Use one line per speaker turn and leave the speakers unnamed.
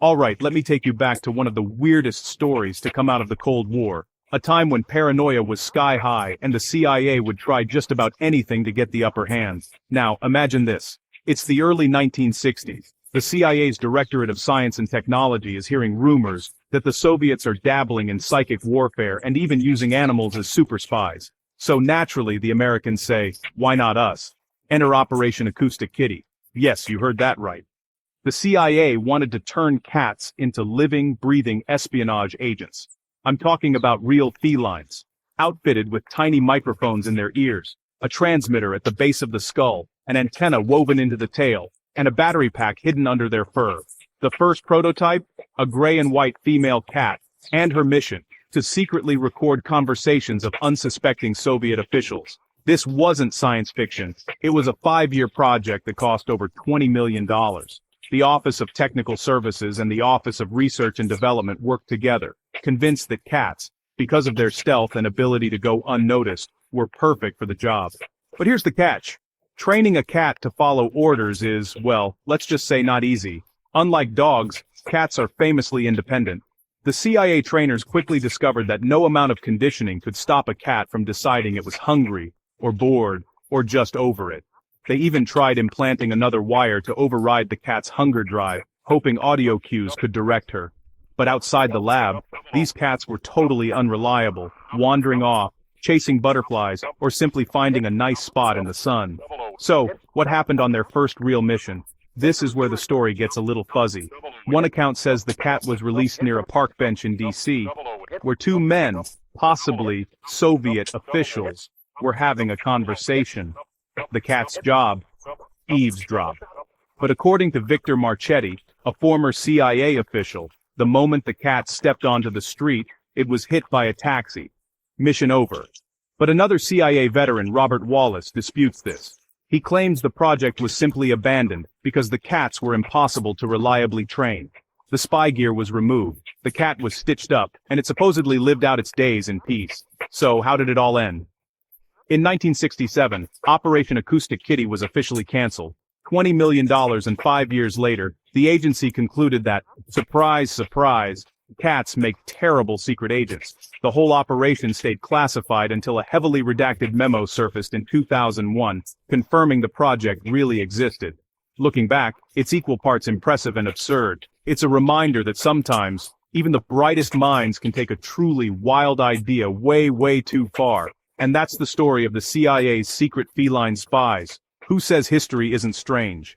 Alright, let me take you back to one of the weirdest stories to come out of the Cold War, a time when paranoia was sky high and the CIA would try just about anything to get the upper hand. Now, imagine this. It's the early 1960s. The CIA's Directorate of Science and Technology is hearing rumors that the Soviets are dabbling in psychic warfare and even using animals as super spies. So naturally the Americans say, why not us? Enter Operation Acoustic Kitty. Yes, you heard that right. The CIA wanted to turn cats into living, breathing espionage agents. I'm talking about real felines, outfitted with tiny microphones in their ears, a transmitter at the base of the skull, an antenna woven into the tail, and a battery pack hidden under their fur. The first prototype, a gray and white female cat, and her mission, to secretly record conversations of unsuspecting Soviet officials. This wasn't science fiction. It was a 5-year project that cost over $20 million. The Office of Technical Services and the Office of Research and Development worked together, convinced that cats, because of their stealth and ability to go unnoticed, were perfect for the job. But here's the catch. Training a cat to follow orders is, well, let's just say not easy. Unlike dogs, cats are famously independent. The CIA trainers quickly discovered that no amount of conditioning could stop a cat from deciding it was hungry, or bored, or just over it. They even tried implanting another wire to override the cat's hunger drive, hoping audio cues could direct her. But outside the lab, these cats were totally unreliable, wandering off, chasing butterflies, or simply finding a nice spot in the sun. So, what happened on their first real mission? This is where the story gets a little fuzzy. One account says the cat was released near a park bench in D.C., where two men, possibly Soviet officials, were having a conversation. The cat's job? Eavesdrop. But according to Victor Marchetti, a former CIA official, the moment the cat stepped onto the street, it was hit by a taxi. Mission over. But another CIA veteran, Robert Wallace, disputes this. He claims the project was simply abandoned because the cats were impossible to reliably train. The spy gear was removed, the cat was stitched up, and it supposedly lived out its days in peace. So how did it all end? In 1967, Operation Acoustic Kitty was officially canceled. $20 million and 5 years later, the agency concluded that, surprise, surprise, cats make terrible secret agents. The whole operation stayed classified until a heavily redacted memo surfaced in 2001, confirming the project really existed. Looking back, it's equal parts impressive and absurd. It's a reminder that sometimes, even the brightest minds can take a truly wild idea way, way too far. And that's the story of the CIA's secret feline spies. Who says history isn't strange?